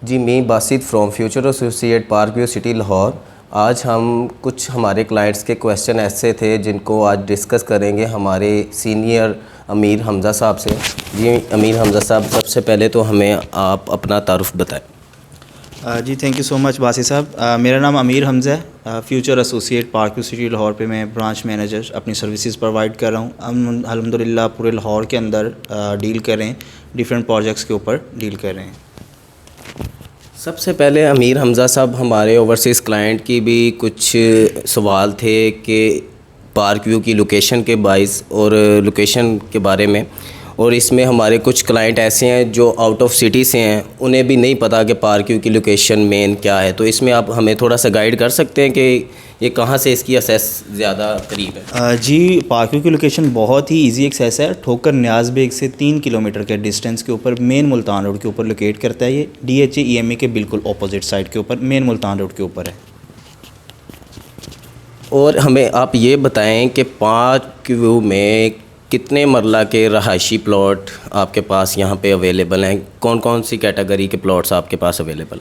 Ji me Basit from Future Associate Park View City Lahore. आज हम कुछ हमारे क्लाइंट्स के क्वेश्चन ऐसे थे जिनको आज डिस्कस करेंगे हमारे सीनियर अमीर हमज़ा साहब से। जी अमीर हमज़ा साहब, सबसे पहले तो हमें आप अपना तारुफ बताएं। जी थैंक यू सो मच बासी साहब। मेरा नाम अमीर हमज़ा है। Future Associate Park View City Lahore पे मैं ब्रांच मैनेजर अपनी सर्विसेज प्रोवाइड कर रहा हूँ। हम अल्हम्दुलिल्लाह पूरे लाहौर के अंदर डील कर रहे हैं, डिफरेंट प्रोजेक्ट्स के ऊपर डील कर रहे हैं। सबसे पहले अमीर हमज़ा साहब, हमारे ओवरसीज़ क्लाइंट की भी कुछ सवाल थे कि पार्क व्यू की लोकेशन के बाइस और लोकेशन के बारे में, और इसमें हमारे कुछ क्लाइंट ऐसे हैं जो आउट ऑफ सिटी से हैं, उन्हें भी नहीं पता कि पार्क व्यू की लोकेशन मेन क्या है। तो इसमें आप हमें थोड़ा सा गाइड कर सकते हैं कि ये कहाँ से इसकी एक्सेस ज़्यादा करीब है। जी पार्क व्यू की लोकेशन बहुत ही इजी एक्सेस है। ठोकर न्याज बेग से 3 किलोमीटर के डिस्टेंस के ऊपर मेन मुल्तान रोड के ऊपर लोकेट करता है। ये DHA EMA के बिल्कुल अपोजिट साइड के ऊपर मेन मुल्तान रोड के ऊपर है। और हमें आप ये बताएं कि पार्क व्यू में कितने मरला के रहायशी प्लॉट आपके पास यहाँ पे अवेलेबल हैं, कौन कौन सी कैटेगरी के प्लॉट्स आपके पास अवेलेबल?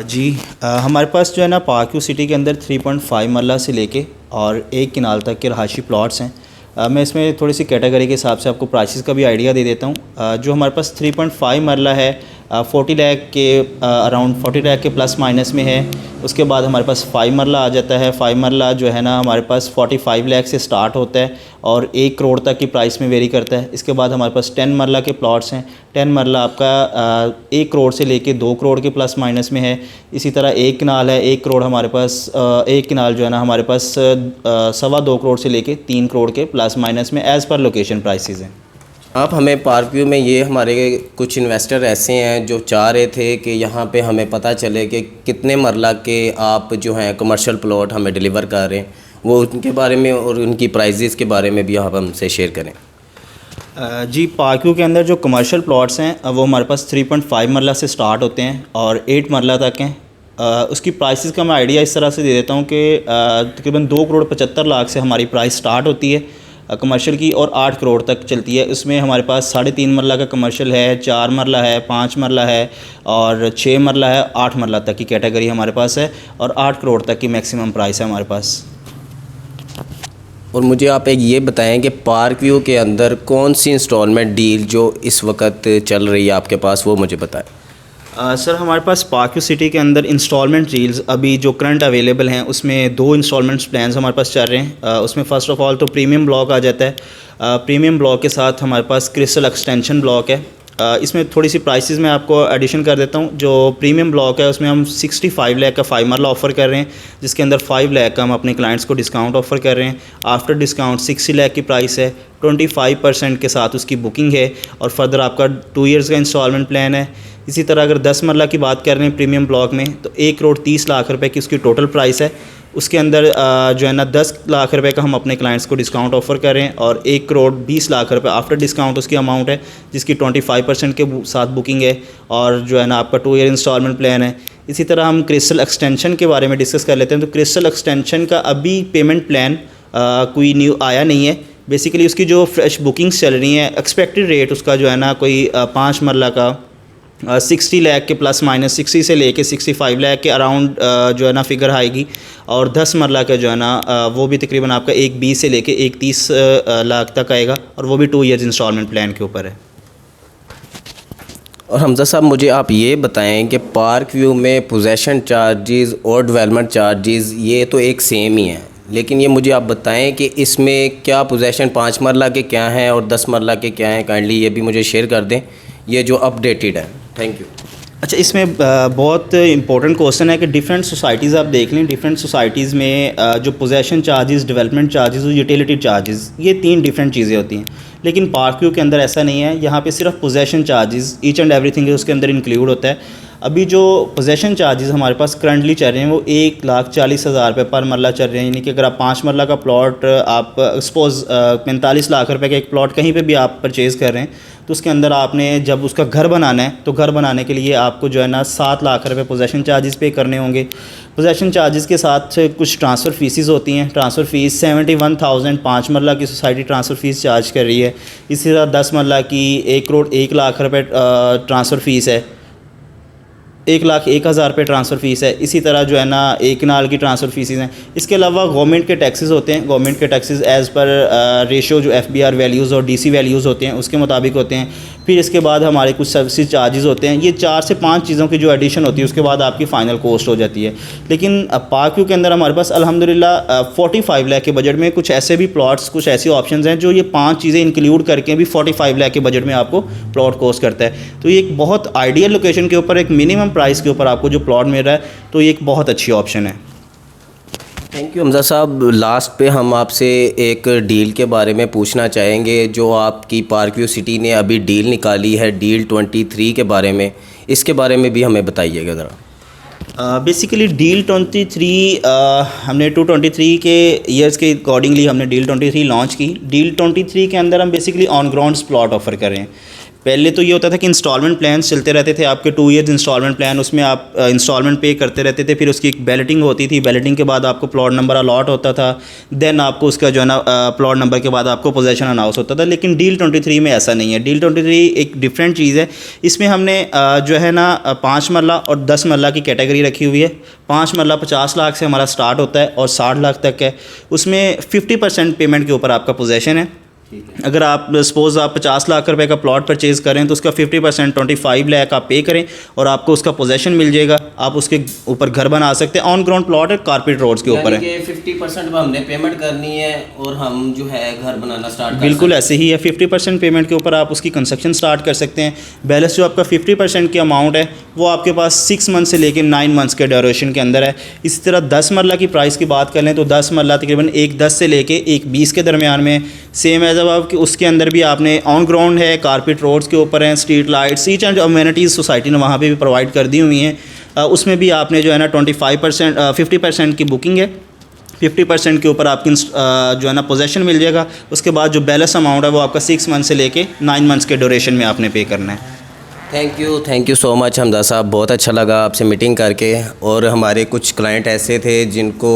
जी हमारे पास जो है ना पार्क व्यू सिटी के अंदर 3.5 मरला से लेके और 1 किनाल तक के रहायशी प्लॉट्स हैं। मैं इसमें थोड़ी सी कैटेगरी के हिसाब से आपको प्राइसेस का भी आइडिया दे देता हूँ। जो हमारे पास 3.5 मरला है 40 लाख के अराउंड 40 लाख के प्लस माइनस में है। उसके बाद हमारे पास 5 मरला आ जाता है। 5 मरला जो है ना हमारे पास 45 लाख से स्टार्ट होता है और 1 करोड़ तक की प्राइस में वेरी करता है। इसके बाद हमारे पास 10 मरला के प्लॉट्स हैं। 10 मरला आपका 1 करोड़ से लेके 2 करोड़ के प्लस माइनस में है। इसी तरह 1 कनाल है 1 करोड़ हमारे पास 1 कनाल जो है ना हमारे पास 2.25 करोड़ से लेके 3 करोड़ के प्लस माइनस में एज़ पर लोकेशन प्राइसेस हैं। आप हमें पार्क व्यू में, ये हमारे कुछ इन्वेस्टर ऐसे हैं जो चाह रहे थे कि यहाँ पे हमें पता चले कि कितने मरला के आप जो हैं कमर्शियल प्लॉट हमें डिलीवर कर रहे हैं, वो उनके बारे में और उनकी प्राइजेज़ के बारे में भी आप हमसे शेयर करें। जी पार्क व्यू के अंदर जो कमर्शियल प्लॉट्स हैं वो हमारे पास 3.5 मरला से स्टार्ट होते हैं और 8 मरला तक हैं। उसकी प्राइसेस का मैं आइडिया इस तरह से दे देता हूँ कि तकरीबन 2 करोड़ 75 लाख से हमारी प्राइस स्टार्ट होती है कमर्शियल की और 8 करोड़ तक चलती है। इसमें हमारे पास 3.5 मरला का कमर्शियल है, 4 मरला है, 5 मरला है और 6 मरला है, 8 मरला तक की कैटेगरी हमारे पास है और 8 करोड़ तक की मैक्सिमम प्राइस है हमारे पास। और मुझे आप एक ये बताएं कि पार्क व्यू के अंदर कौन सी इंस्टॉलमेंट डील जो इस वक्त चल रही है आपके पास, वो मुझे बताएं। सर हमारे पास पार्क व्यू सिटी के अंदर इंस्टॉलमेंट डील्स अभी जो करंट अवेलेबल हैं उसमें 2 इंस्टॉलमेंट्स प्लान्स हमारे पास चल रहे हैं। उसमें फ़र्स्ट ऑफ़ ऑल तो प्रीमियम ब्लॉक आ जाता है। प्रीमियम ब्लॉक के साथ हमारे पास क्रिस्टल एक्सटेंशन ब्लॉक है। इसमें थोड़ी सी प्राइसेस मैं आपको एडिशन कर देता हूँ। जो प्रीमियम ब्लॉक है उसमें हम 65 लाख का 5 मरला ऑफ़र कर रहे हैं, जिसके अंदर 5 लाख का हम अपने क्लाइंट्स को डिस्काउंट ऑफ़र कर रहे हैं। आफ्टर डिस्काउंट 60 लाख की प्राइस है, 25% के साथ उसकी बुकिंग है और फर्दर आपका 2 ईयर्स का इंस्टॉलमेंट प्लान है। इसी तरह अगर 10 मरला की बात कर रहे हैं प्रीमियम ब्लॉक में तो 1 करोड़ 30 लाख रुपए की उसकी टोटल प्राइस है। उसके अंदर जो है ना 10 लाख रुपए का हम अपने क्लाइंट्स को डिस्काउंट ऑफ़र कर रहे हैं और 1 करोड़ 20 लाख रुपए आफ्टर डिस्काउंट उसकी अमाउंट है, जिसकी 25% के साथ बुकिंग है और जो है ना आपका 2 ईयर इंस्टॉलमेंट प्लान है। इसी तरह हम क्रिस्टल एक्सटेंशन के बारे में डिस्कस कर लेते हैं। तो क्रिस्टल एक्सटेंशन का अभी पेमेंट प्लान कोई न्यू आया नहीं है। बेसिकली उसकी जो फ्रेश बुकिंग्स चल रही हैं, एक्सपेक्टेड रेट उसका जो है ना कोई 5 मरला का 60 लाख के प्लस माइनस 60 से लेके 65 लाख के अराउंड जो है ना फिगर आएगी और 10 मरला का जो है ना वो भी तकरीबन आपका 1.20 से लेके 1.30 लाख तक आएगा और वो भी 2 ईयर्स इंस्टॉलमेंट प्लान के ऊपर है। और हमज़ा साहब, मुझे आप ये बताएं कि पार्क व्यू में पोजेसन चार्जेस और डेवलपमेंट चार्जेस ये तो एक सेम ही हैं, लेकिन ये मुझे आप बताएं कि इसमें क्या पोजेसन 5 मरला के क्या हैं और 10 मरला के क्या हैं, काइंडली ये भी मुझे शेयर कर दें, ये जो अपडेटेड है। Thank you. अच्छा, इसमें बहुत इंपॉर्टेंट क्वेश्चन है कि डिफरेंट सोसाइटीज़ आप देख लें, डिफरेंट सोसाइटीज़ में जो पोजेसन चार्जेस, डेवलपमेंट चार्जेस और यूटिलिटी चार्जेस, ये 3 डिफरेंट चीज़ें होती हैं। लेकिन पार्क व्यू के अंदर ऐसा नहीं है। यहाँ पे सिर्फ possession charges each and everything उसके अंदर इंक्लूड होता है। अभी जो पोजेसन चार्जेस हमारे पास करंटली चल रहे हैं वो 1,40,000 रुपये पर मरला चल रहे हैं। यानी कि अगर आप 5 मरला का प्लॉट आप सपोज़ 45 लाख रुपए का एक प्लॉट कहीं पे भी आप परचेज़ कर रहे हैं तो उसके अंदर आपने जब उसका घर बनाना है तो घर बनाने के लिए आपको जो है ना 7 लाख रुपए पोजेसन चार्जेस पे करने होंगे। पोजेसन चार्जेस के साथ कुछ ट्रांसफ़र फ़ीसेस होती हैं। ट्रांसफ़र फ़ीस 71,000 5 मरला की सोसाइटी ट्रांसफ़र फ़ीस चार्ज कर रही है। इसी तरह 10 मरला की 1 करोड़ 1 लाख रुपए ट्रांसफ़र फ़ीस है। 1,01,000 पे ट्रांसफ़र फ़ीस है। इसी तरह जो है ना 1 कनाल की ट्रांसफ़र फ़ीसें हैं। इसके अलावा गवर्नमेंट के टैक्सेस होते हैं। गवर्नमेंट के टैक्सेस एज़ पर रेशो जो FBR वैल्यूज़ और DC वैल्यूज़ होते हैं उसके मुताबिक होते हैं। फिर इसके बाद हमारे कुछ सर्विस चार्जेस होते हैं। ये 4 से 5 चीज़ों की जो एडिशन होती है उसके बाद आपकी फ़ाइनल कॉस्ट हो जाती है। लेकिन पार्क व्यू के अंदर हमारे पास अल्हम्दुलिल्लाह 45 लाख के बजट में कुछ ऐसे भी प्लॉट्स, कुछ ऐसी ऑप्शंस हैं जो ये 5 चीज़ें इंक्लूड करके भी 45 लाख के बजट में आपको प्लॉट कॉस्ट करता है। तो ये एक बहुत आइडियल लोकेशन के ऊपर एक मिनिमम प्राइस के ऊपर आपको जो प्लॉट मिल रहा है, तो ये एक बहुत अच्छी ऑप्शन है। थैंक यू हमज़ा साहब। लास्ट पे हम आपसे एक डील के बारे में पूछना चाहेंगे जो आपकी पार्क व्यू सिटी ने अभी डील निकाली है, डील 23 के बारे में, इसके बारे में भी हमें बताइएगा ज़रा। बेसिकली डील 23 हमने 223 के ईयर्स के अकॉर्डिंगली हमने डील 23 लॉन्च की। डील 23 के अंदर हम basically on ground plot offer कर रहे हैं। पहले तो ये होता था कि इंस्टॉलमेंट प्लान्स चलते रहते थे आपके 2 ईयर्स इंस्टॉलमेंट प्लान, उसमें आप इंस्टॉलमेंट पे करते रहते थे। फिर उसकी एक बैलेटिंग होती थी, बैलेटिंग के बाद आपको प्लॉट नंबर अलॉट होता था, देन आपको उसका जो है ना प्लॉट नंबर के बाद आपको पोजेसन अनाउंस होता था। लेकिन डील 23 में ऐसा नहीं है। डील 23 एक डिफरेंट चीज़ है। इसमें हमने जो है ना 5 मरला और 10 मरला की कैटेगरी रखी हुई है। 5 मरला 50 लाख से हमारा स्टार्ट होता है और 60 लाख तक है। उसमें 50% पेमेंट के ऊपर आपका पोजेसन है। अगर आप सपोज़ आप 50 लाख रुपए का प्लॉट परचेज़ करें तो उसका 50% 25 लाख आप पे करें और आपको उसका पोजेसन मिल जाएगा। आप उसके ऊपर घर बना सकते हैं। ऑन ग्राउंड प्लॉट है, कारपेट रोड्स के ऊपर है। 50% में हमने पेमेंट करनी है और हम जो है घर बनाना स्टार्ट बिल्कुल ऐसे ही है। 50% पेमेंट के ऊपर आप उसकी कंस्ट्रक्शन स्टार्ट कर सकते हैं। बैलेंस जो आपका 50% की अमाउंट है वो आपके पास 6 मंथ से लेकर 9 मंथ्स के ड्यूरेशन के अंदर है। इसी तरह 10 मरला की प्राइस की बात करें तो 10 मरला तकरीबन 1,10 से लेके 1,20 के दरमियान में सेम एज अब कि उसके अंदर भी आपने ऑन ग्राउंड है, कारपेट रोड्स के ऊपर हैं, street lights, each and amenities society ने वहाँ पे भी प्रोवाइड कर दी हुई हैं। उसमें भी आपने जो है ना 50% की बुकिंग है। 50% के ऊपर आपकी जो है ना पोजेसन मिल जाएगा। उसके बाद जो बैलेंस अमाउंट है वो आपका 6 मंथ से लेके 9 मंथ्स के ड्यूरेशन में आपने पे करना है। Thank you so much Hamza साहब। बहुत अच्छा लगा आपसे मीटिंग करके। और हमारे कुछ क्लाइंट ऐसे थे जिनको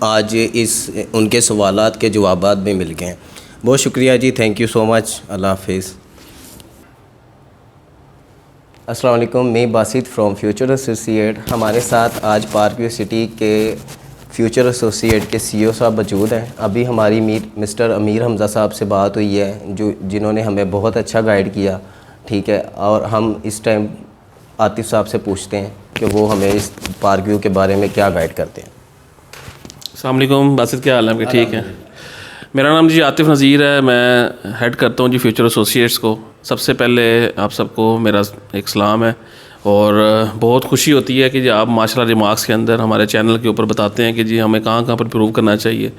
आज उनके सवालात के जवाबात भी मिल गए हैं। बहुत शुक्रिया जी, थैंक यू सो मच। अल्लाह हाफिज़। अस्सलाम वालेकुम, मैं बासित फ्रॉम फ्यूचर एसोसिएट। हमारे साथ आज पार्क व्यू सिटी के फ्यूचर एसोसिएट के CEO साहब मौजूद हैं। अभी हमारी मिस्टर अमीर हमज़ा साहब से बात हुई है जिन्होंने हमें बहुत अच्छा गाइड किया, ठीक है। और हम इस टाइम आतिफ़ साहब से पूछते हैं कि वो हमें इस पार्क व्यू के बारे में क्या गाइड करते हैं। अस्सलाम वालेकुम बासित, क्या हाल है आपके? ठीक है। मेरा नाम जी आतिफ़ नज़ीर है। मैं हेड करता हूँ जी फ्यूचर एसोसिएट्स को। सबसे पहले आप सबको मेरा एक सलाम है और बहुत खुशी होती है कि जी आप माशाल्लाह रिमार्क्स के अंदर हमारे चैनल के ऊपर बताते हैं कि जी हमें कहाँ पर इम्प्रूव करना चाहिए।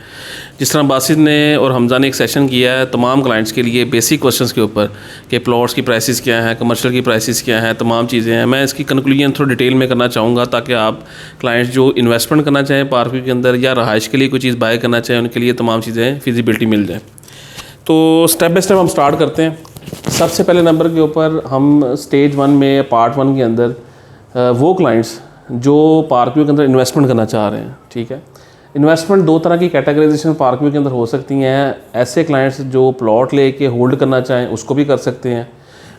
जिस तरह बासित ने और हमज़ा ने एक सेशन किया है तमाम क्लाइंट्स के लिए बेसिक क्वेश्चंस के ऊपर कि प्लॉट्स की प्राइसेस क्या हैं, कमर्शियल की प्राइसेस क्या हैं, तमाम चीज़ें हैं। मैं इसकी कंक्लूजन थोड़ा डिटेल में करना चाहूँगा ताकि आप क्लाइंट्स जो इन्वेस्टमेंट करना चाहें पार्क के अंदर या रहाइश के लिए कोई चीज़ बाय करना चाहें उनके लिए तमाम चीज़ें फिजिबिलिटी मिल जाए। तो स्टेप बाय स्टेप हम स्टार्ट करते हैं। सबसे पहले नंबर के ऊपर हम स्टेज 1 में पार्ट 1 के अंदर वो क्लाइंट्स जो पार्क व्यू के अंदर इन्वेस्टमेंट करना चाह रहे हैं, ठीक है। इन्वेस्टमेंट 2 तरह की कैटेगराइजेशन पार्क व्यू के अंदर हो सकती हैं। ऐसे क्लाइंट्स जो प्लॉट लेके होल्ड करना चाहें उसको भी कर सकते हैं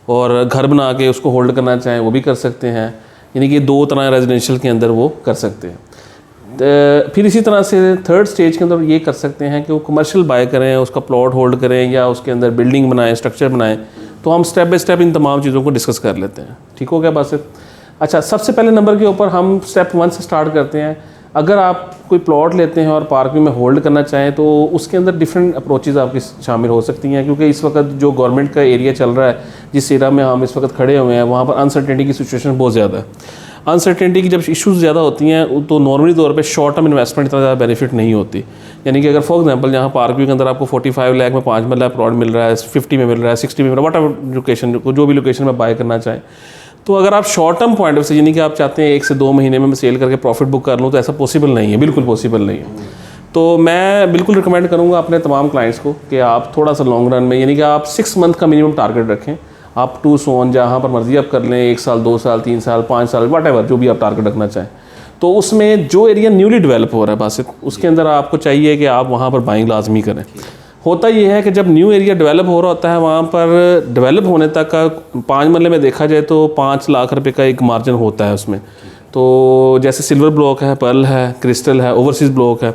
और घर बना के उसको होल्ड करना चाहें वो भी कर सकते हैं। यानी कि 2 तरह रेजिडेंशियल के अंदर वो कर सकते हैं। फिर इसी तरह से 3rd स्टेज के अंदर ये कर सकते हैं कि वो कमर्शियल बाय करें, उसका प्लॉट होल्ड करें या उसके अंदर बिल्डिंग बनाएं, स्ट्रक्चर बनाएं। तो हम स्टेप बाय स्टेप इन तमाम चीज़ों को डिस्कस कर लेते हैं। ठीक हो गया बासित? अच्छा, सबसे पहले नंबर के ऊपर हम स्टेप 1 से स्टार्ट करते हैं। अगर आप कोई प्लॉट लेते हैं और पार्क में होल्ड करना चाहें तो उसके अंदर डिफरेंट अप्रोचेज़ आपकी शामिल हो सकती हैं, क्योंकि इस वक्त जो गवर्नमेंट का एरिया चल रहा है, जिस एरिया में हम इस वक्त खड़े हुए हैं, वहाँ पर अनसर्टेनिटी की सिचुएशन बहुत ज़्यादा है। अनसर्टेनिटी की जब इश्यूज़ ज़्यादा होती हैं तो नॉर्मली तौर पे शॉर्ट टर्म इन्वेस्टमेंट इतना ज़्यादा बेनिफिट नहीं होती। यानी कि अगर फॉर एग्जांपल यहाँ पार्क व्यू के अंदर आपको 45 लाख में 5 मरला प्लॉट मिल रहा है, 50 में मिल रहा है, 60 में मिल रहा है, वट लोकेशन जो भी लोकेशन में बाय करना चाहें, तो अगर आप शॉर्ट टर्म पॉइंट ऑफ से यानी कि आप चाहते हैं 1 से 2 महीने में सेल करके प्रॉफिट बुक कर लूँ, तो ऐसा पॉसिबल नहीं है, बिल्कुल पॉसिबल नहीं है। तो मैं बिल्कुल रिकमेंड करूँगा अपने तमाम क्लाइंट्स को कि आप थोड़ा सा लॉन्ग रन में, यानी कि आप 6 मंथ का मिनिमम टारगेट रखें। आप 2 सोन जहाँ पर मर्जी आप कर लें, 1 साल, 2 साल, 3 साल, 5 साल, वट जो भी आप टारगेट रखना चाहें। तो उसमें जो एरिया न्यूली डेवलप हो रहा है बासित, उसके अंदर आपको चाहिए कि आप वहाँ पर बाइंग लाजमी करें। होता ये है कि जब न्यू एरिया डेवलप हो रहा होता है वहाँ पर डेवलप होने तक का 5 मरले में देखा जाए तो 5 लाख रुपए का एक मार्जिन होता है उसमें। तो जैसे सिल्वर ब्लॉक है, पर्ल है, क्रिस्टल है, ओवरसीज़ ब्लॉक है,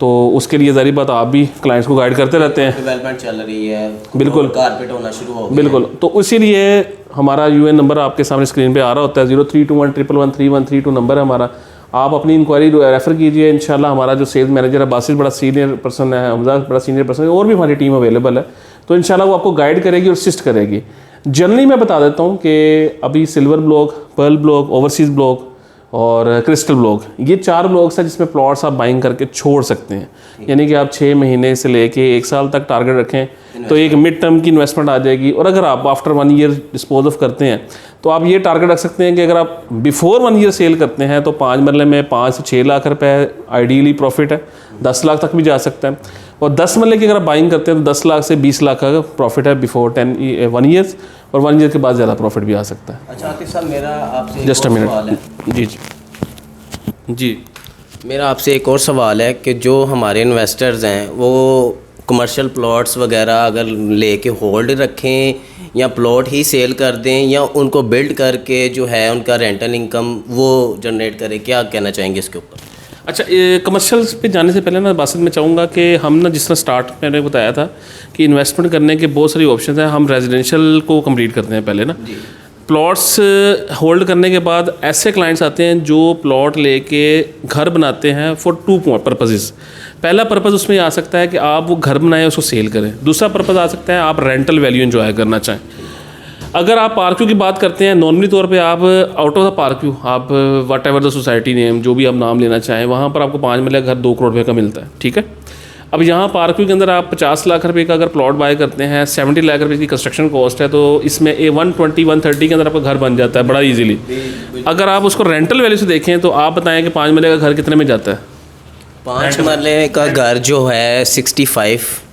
तो उसके लिए ज़ाहिर बात आप भी क्लाइंट्स को गाइड करते रहते हैं। डेवलपमेंट चल रही है, बिल्कुल कारपेट होना शुरू हो गया। बिल्कुल, तो इसीलिए हमारा यूएन नंबर आपके सामने स्क्रीन पे आ रहा होता है, 0321113132 नंबर है हमारा। आप अपनी इंक्वायरी रेफ़र कीजिए, इंशाल्लाह हमारा जो सेल्स मैनेजर है बासित बड़ा सीनियर पर्सन है, हमजा बड़ा सीनियर पर्सन है, और भी हमारी टीम अवेलेबल है, तो इंशाल्लाह वो आपको गाइड करेगी और असिस्ट करेगी। जनरली मैं बता देता हूँ कि अभी silver block, pearl block, overseas block और क्रिस्टल ब्लॉक, ये 4 ब्लॉक्स हैं जिसमें प्लॉट्स आप बाइंग करके छोड़ सकते हैं। यानी कि आप 6 महीने से लेके 1 साल तक टारगेट रखें तो एक मिड टर्म की इन्वेस्टमेंट आ जाएगी। और अगर आप आफ्टर 1 ईयर डिस्पोज ऑफ करते हैं तो आप ये टारगेट रख सकते हैं कि अगर आप बिफोर 1 ईयर सेल करते हैं तो 5 मरले में 5 से 6 लाख रुपए आइडियली प्रॉफिट है, 10 लाख तक भी जा सकता है। और 10 मरले की अगर आप बाइंग करते हैं तो 10 लाख से 20 लाख का प्रॉफिट है बिफोर 1 ईयर्स, और 1 ईयर के बाद ज़्यादा प्रॉफिट भी आ सकता है। अच्छा आतिफ साहब, मेरा आपसे जस्ट अ मिनट, जी जी, मेरा आपसे एक और सवाल है कि जो हमारे इन्वेस्टर्स हैं वो कमर्शियल प्लॉट्स वगैरह अगर लेके होल्ड रखें या प्लॉट ही सेल कर दें या उनको बिल्ड करके जो है उनका रेंटल इनकम वो जनरेट करें, क्या कहना चाहेंगे इसके ऊपर? अच्छा, कमर्शियल्स पे जाने से पहले ना बासित मैं चाहूँगा कि हम ना जिस तरह स्टार्ट मैंने बताया था कि इन्वेस्टमेंट करने के बहुत सारी ऑप्शन हैं, हम रेजिडेंशियल को कंप्लीट करते हैं पहले ना। प्लॉट्स होल्ड करने के बाद ऐसे क्लाइंट्स आते हैं जो प्लॉट लेके घर बनाते हैं फॉर 2 पर्पसेस। पहला पर्पज़ उसमें आ सकता है कि आप वो घर बनाएं उसको सेल करें। दूसरा पर्पज़ आ सकता है आप रेंटल वैल्यू एंजॉय करना चाहें। अगर आप पार्क्यू की बात करते हैं, नॉर्मली तौर पे आप आउट ऑफ द पार्क्यू, आप what ever the society name जो भी आप नाम लेना चाहें, वहाँ पर आपको 5 मरले घर 2 करोड़ रुपये का मिलता है, ठीक है। अब यहाँ पार्क्यू के अंदर आप 50 लाख रुपए का अगर प्लॉट बाय करते हैं, 70 लाख रुपए की कंस्ट्रक्शन कॉस्ट है, तो इसमें 120-130 के अंदर आपका घर बन जाता है बड़ा इजीली। अगर आप उसको रेंटल वैल्यू से देखें तो आप बताएं कि 5 मरले का घर कितने में जाता है? 5 मरले का घर जो है 65,000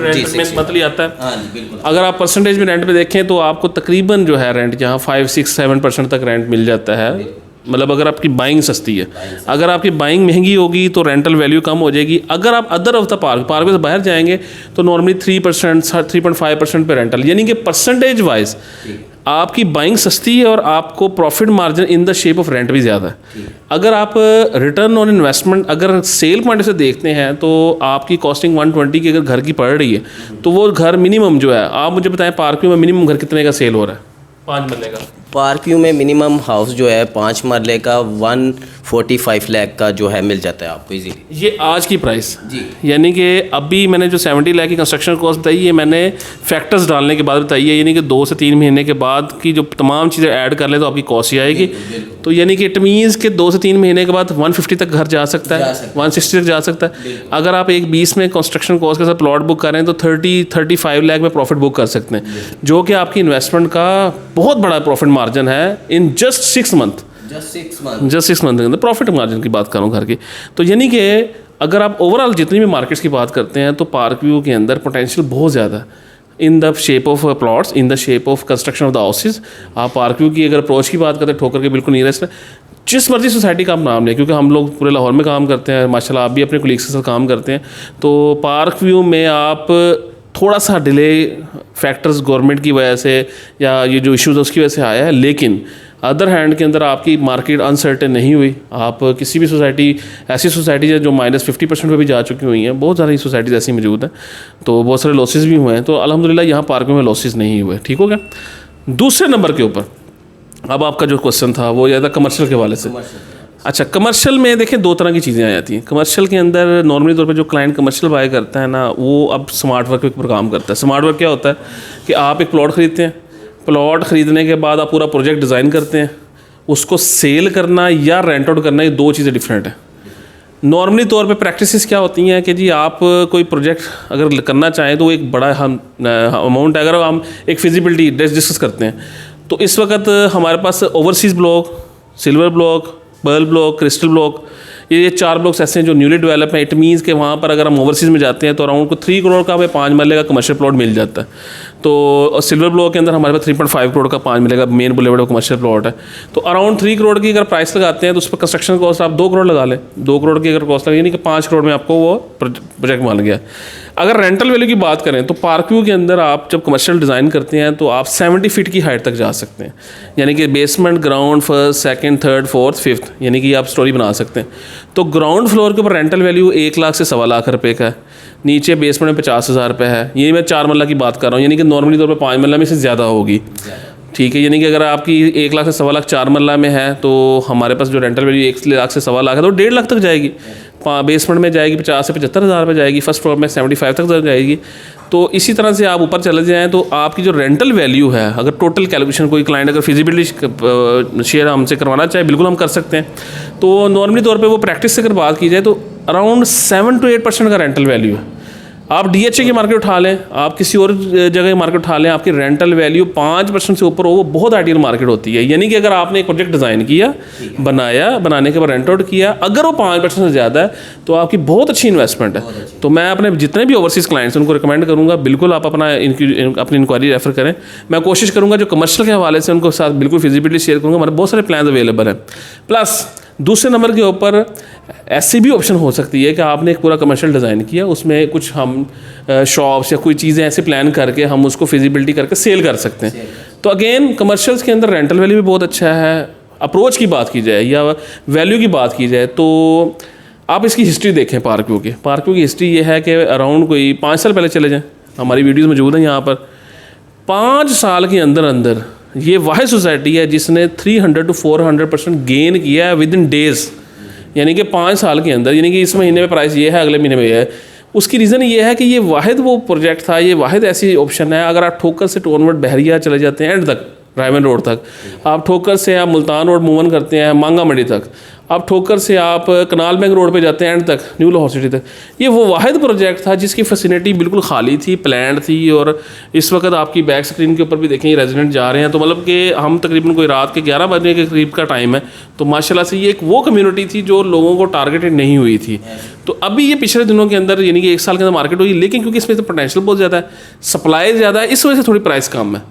रेंट मंथली आता है। हाँ जी बिल्कुल। अगर आप परसेंटेज में रेंट पे देखें तो आपको तकरीबन जो है रेंट यहाँ 5-6-7% तक रेंट मिल जाता है। मतलब अगर आपकी बाइंग सस्ती है, अगर आपकी बाइंग महंगी होगी तो रेंटल वैल्यू कम हो जाएगी। अगर आप अदर ऑफ द पार्क से बाहर जाएंगे तो नॉर्मली 3%, 3.5% पे रेंटल, यानी कि परसेंटेज वाइज आपकी बाइंग सस्ती है और आपको profit margin in the shape of rent भी ज़्यादा है। अगर आप रिटर्न ऑन इन्वेस्टमेंट अगर सेल पॉइंट से देखते हैं तो आपकी कॉस्टिंग 120 की अगर घर की पड़ रही है तो वो घर मिनिमम जो है, आप मुझे बताएं पार्क में मिनिमम घर कितने का सेल हो रहा है? 5 मरले का। पार्क्यू में मिनिमम हाउस जो है 5 मरले का 145 लाख का जो है मिल जाता है आपको इजीली। ये आज की प्राइस जी, यानी कि अभी मैंने जो 70 लाख की कंस्ट्रक्शन कॉस्ट बताई है मैंने फैक्टर्स डालने के बाद बताई है, यानी कि 2 से 3 महीने के बाद की जो तमाम चीज़ें ऐड कर ले तो आपकी कॉस्ट ही आएगी। तो यानी कि इट मीन्स के 2 से 3 महीने के बाद 150 तक घर जा सकता है, 160 तक जा सकता है। अगर आप एक 20 में कंस्ट्रक्शन कॉस्ट के साथ प्लॉट बुक कर रहे हैं तो 30-35 लाख में प्रॉफिट बुक कर सकते हैं, जो कि आपकी इन्वेस्टमेंट का बहुत बड़ा प्रॉफिट मार्जिन है in just 6 month. Just 6 month के अंदर प्रॉफिट मार्जिन की बात करूँ घर की। तो यानी कि अगर आप ओवरऑल जितनी भी मार्केट्स की बात करते हैं तो पार्क व्यू के अंदर पोटेंशियल बहुत ज़्यादा है in the shape of plots, in the shape of construction of the houses. आप पार्क व्यू की अगर अप्रोच की बात करते हैं, ठोकर के बिल्कुल नियरेस्ट है, जिस मर्जी सोसाइटी का आप नाम लें, क्योंकि हम लोग पूरे लाहौर में काम करते हैं, माशाल्लाह आप भी अपने कोलीग्स के साथ काम करते हैं। तो पार्क व्यू में आप थोड़ा सा डिले फैक्टर्स गवर्नमेंट की वजह से या ये जो इश्यूज़ उसकी वजह से आया है, लेकिन अदर हैंड के अंदर आपकी मार्केट अनसर्टेन नहीं हुई। आप किसी भी सोसाइटी, ऐसी सोसाइटी है जो -50% पे भी जा चुकी हुई हैं, बहुत सारी सोसाइटीज़ ऐसी मौजूद हैं, तो बहुत सारे लॉसेस भी हुए हैं। तो अल्हम्दुलिल्लाह यहाँ पार्कों में लॉसेस नहीं हुए। ठीक हो गया। दूसरे नंबर के ऊपर अब आपका जो क्वेश्चन था वो यह था कमर्शियल के हवाले से। अच्छा, कमर्शियल में देखें 2 तरह की चीज़ें आ जाती हैं। कमर्शियल के अंदर नॉर्मली तौर पे जो क्लाइंट कमर्शियल बाय करता है ना, वो अब स्मार्ट वर्क के ऊपर काम करता है। स्मार्ट वर्क क्या होता है कि आप एक प्लॉट ख़रीदते हैं, प्लॉट ख़रीदने के बाद आप पूरा प्रोजेक्ट डिज़ाइन करते हैं, उसको सेल करना या रेंट आउट करना, ये 2 चीज़ें डिफरेंट हैं। नॉर्मली तौर पे प्रैक्टिसेस क्या होती हैं कि जी आप कोई प्रोजेक्ट अगर करना चाहें तो एक बड़ा हम अमाउंट है, अगर हम एक फिजिबिलिटी डिस्कस करते हैं तो इस वक्त हमारे पास overseas block, silver block, pearl block, crystal block, ये 4 ब्लॉक्स ऐसे हैं जो न्यूली डेवलप हैं। इट मीन्स कि वहाँ पर अगर हम ओवरसीज़ में जाते हैं तो अराउंड को 3 करोड़ का हमें 5 मरले का कमर्शियल प्लॉट मिल जाता है। तो सिल्वर ब्लॉक के अंदर हमारे पास 3.5 करोड़ का 5 मिलेगा, मेन बुलेवर्ड कमर्शियल प्लॉट है। तो अराउंड 3 करोड़ की अगर प्राइस लगाते हैं तो उस पर कंस्ट्रक्शन कॉस्ट आप 2 करोड़ लगा लें, 2 करोड़ की अगर कॉस्ट लगे यानी कि 5 करोड़ में आपको वो प्रोजेक्ट मान गया। अगर रेंटल वैल्यू की बात करें तो पार्क व्यू के अंदर आप जब कमर्शियल डिज़ाइन करते हैं तो आप 70 फीट की हाइट तक जा सकते हैं, यानी कि basement, ground, first, second, third, fourth, fifth, यानी कि आप स्टोरी बना सकते हैं। तो ग्राउंड फ्लोर के ऊपर रेंटल वैल्यू 1 लाख से 1.25 लाख रुपये का है, नीचे बेसमेंट में 50,000 रुपये है। ये मैं 4 मरला की बात कर रहा हूँ, यानी कि नॉर्मली तौर पर 5 मरला में से ज़्यादा होगी, ठीक है। यानी कि अगर आपकी 1 लाख से 1.25 लाख 4 मरला में है तो हमारे पास जो रेंटल वैल्यू 1 लाख से 1.25 लाख है तो 1.5 लाख तक जाएगी। बेसमेंट में जाएगी 50 से 75,000 रुपये जाएगी, फर्स्ट फ्लोर में 75 तक जाएगी। तो इसी तरह से आप ऊपर चले जाएँ तो आपकी जो रेंटल वैल्यू है, अगर टोटल कैलकुलेशन कोई क्लाइंट अगर फिजिबिलिटी शेयर हमसे करवाना चाहे बिल्कुल हम कर सकते हैं। तो नॉर्मली तौर पे वो प्रैक्टिस से अगर बात की जाए तो अराउंड 7 to 8% का रेंटल वैल्यू है। आप DHA की मार्केट उठा लें, आप किसी और जगह की मार्केट उठा लें, आपकी रेंटल वैल्यू 5% से ऊपर हो, वो बहुत आइडियल मार्केट होती है। यानी कि अगर आपने एक प्रोजेक्ट डिज़ाइन किया, बनाने के बाद रेंट आउट किया, अगर वो 5% से ज़्यादा है तो आपकी बहुत अच्छी इन्वेस्टमेंट है। तो मैं अपने जितने भी ओवरसीज़ क्लाइंट्स हैं उनको रिकमेंड करूँगा बिल्कुल आप अपनी इंक्वायरी रेफर करें। मैं कोशिश करूँगा जो कमर्शियल के हवाले से उनको साथ बिल्कुल फिजिबिलिटी शेयर करूँगा, हमारे बहुत सारे प्लान अवेलेबल हैं। प्लस दूसरे नंबर के ऊपर ऐसी भी ऑप्शन हो सकती है कि आपने एक पूरा कमर्शियल डिज़ाइन किया, उसमें कुछ हम शॉप्स या कोई चीज़ें ऐसे प्लान करके हम उसको फिजिबिलिटी करके सेल कर सकते हैं। तो अगेन कमर्शियल्स के अंदर रेंटल वैल्यू भी बहुत अच्छा है। अप्रोच की बात की जाए या वैल्यू की बात की जाए तो आप इसकी हिस्ट्री देखें पार्क व्यू की हिस्ट्री ये है कि अराउंड कोई 5 साल पहले चले जाएँ, हमारी वीडियोज़ मौजूद हैं यहाँ पर। 5 साल के अंदर ये वाहिद सोसाइटी है जिसने 300 to 400% गेन किया है विद इन डेज़, यानी कि 5 साल के अंदर। यानी कि इस महीने में प्राइस ये है, अगले महीने में ये है। उसकी रीज़न ये है कि ये वाहिद वो प्रोजेक्ट था, ये वाहिद ऐसी ऑप्शन है। अगर आप ठोकर से टोनवर्ड बहरिया चले जाते हैं एंड तक, रायमन रोड तक, आप ठोकर से आप मुल्तान रोड मूवन करते हैं मांगा मंडी तक, आप ठोकर से आप कनाल बैंक रोड पे जाते हैं एंड तक, न्यू लाहौर सिटी तक, ये वो वाहिद प्रोजेक्ट था जिसकी फैसिलिटी बिल्कुल खाली थी, प्लान थी। और इस वक्त आपकी बैक स्क्रीन के ऊपर भी देखें रेजिडेंट जा रहे हैं, तो मतलब कि हम तकरीबन कोई रात के 11 बजे के करीब का टाइम है। तो माशाल्लाह से ये एक वो कम्युनिटी थी जो लोगों को टारगेटेड नहीं हुई थी। तो अभी ये पिछले दिनों के अंदर यानी कि 1 साल के अंदर मार्केट हुई, लेकिन क्योंकि इसमें पोटेंशियल बहुत ज़्यादा है, सप्लाई ज़्यादा है, इस वजह से थोड़ी प्राइस कम है,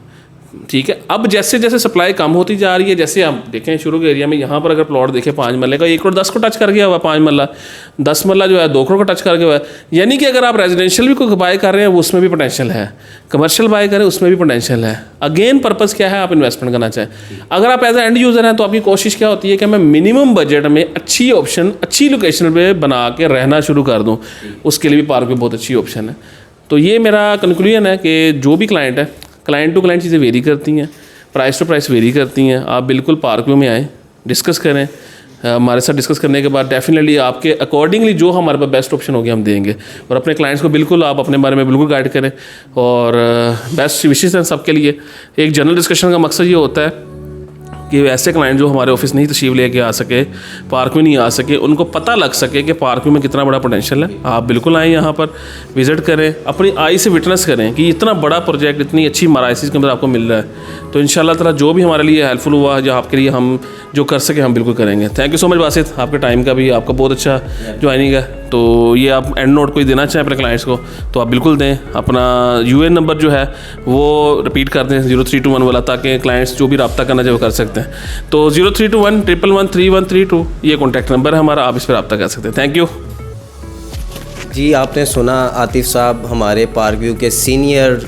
ठीक है। अब जैसे जैसे सप्लाई कम होती जा रही है, जैसे आप देखें शुरू के एरिया में यहाँ पर अगर प्लॉट देखें 5 मरले का 1 करोड़ 10 को टच कर गया हुआ, 5 मरला 10 मरला जो है 2 करोड़ का टच कर गया हुआ है। यानी कि अगर आप रेजिडेंशियल भी कोई बाय कर रहे हैं उसमें भी पोटेंशियल है, कमर्शियल बाय करें उसमें भी पोटेंशियल है। अगेन पर्पज़ क्या है, आप इन्वेस्टमेंट करना चाहें। अगर आप एज ए एंड यूज़र हैं तो आपकी कोशिश क्या होती है कि मैं मिनिमम बजट में अच्छी ऑप्शन, अच्छी लोकेशन पर बना के रहना शुरू कर दूँ, उसके लिए भी पार्क में बहुत अच्छी ऑप्शन है। तो ये मेरा कंक्लूजन है कि जो भी क्लाइंट है, क्लाइंट टू क्लाइंट चीज़ें वेरी करती हैं, प्राइस टू प्राइस वेरी करती हैं। आप बिल्कुल पार्क व्यू में आएँ, डिस्कस करें, हमारे साथ डिस्कस करने के बाद डेफिनेटली आपके अकॉर्डिंगली जो हमारे पास बेस्ट ऑप्शन होगी हम देंगे। और अपने क्लाइंट्स को बिल्कुल आप अपने बारे में बिल्कुल गाइड करें और बेस्ट विशेष हैं सबके लिए। एक जनरल डिस्कशन का मकसद ये होता है कि ऐसे क्लाइंट जो हमारे ऑफिस नहीं तशरीफ लेके आ सके, पार्क में नहीं आ सके, उनको पता लग सके कि पार्क में कितना बड़ा पोटेंशियल है। आप बिल्कुल आएँ, यहाँ पर विज़िट करें, अपनी आई से विटनेस करें कि इतना बड़ा प्रोजेक्ट इतनी अच्छी मराइसिस के अंदर आपको मिल रहा है। तो इंशाल्लाह ताला जो भी हमारे लिए हेल्पफुल हुआ, जो आपके लिए हम जो कर सके हम बिल्कुल करेंगे। Thank you so much Basit, आपके टाइम का भी, आपका बहुत अच्छा ज्वाइनिंग है। तो ये आप एंड नोट कोई देना चाहें अपने क्लाइंट्स को तो आप बिल्कुल दें। अपना UN नंबर जो है वो रिपीट कर दें 0321 वाला, ताकि क्लाइंट्स जो भी रब्ता करना चाहे वो कर सकते हैं। तो 0321 111 3132 ये कॉन्टैक्ट नंबर है हमारा, आप इस पर रब्ता कर सकते हैं। थैंक यू जी। आपने सुना आतिफ साहब हमारे पार्क व्यू के सीनियर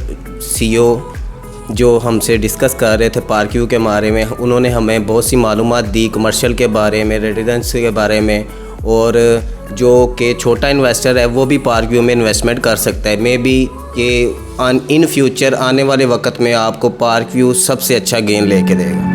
CEO जो हमसे डिस्कस कर रहे थे पार्क व्यू के बारे में। उन्होंने हमें बहुत सी मालूमात दी कमर्शियल के बारे में, रेजिडेंस के बारे में, और जो कि छोटा इन्वेस्टर है वो भी पार्क व्यू में इन्वेस्टमेंट कर सकता है। मे बी ये इन फ्यूचर आने वाले वक्त में आपको पार्क व्यू सबसे अच्छा गेन लेके देगा।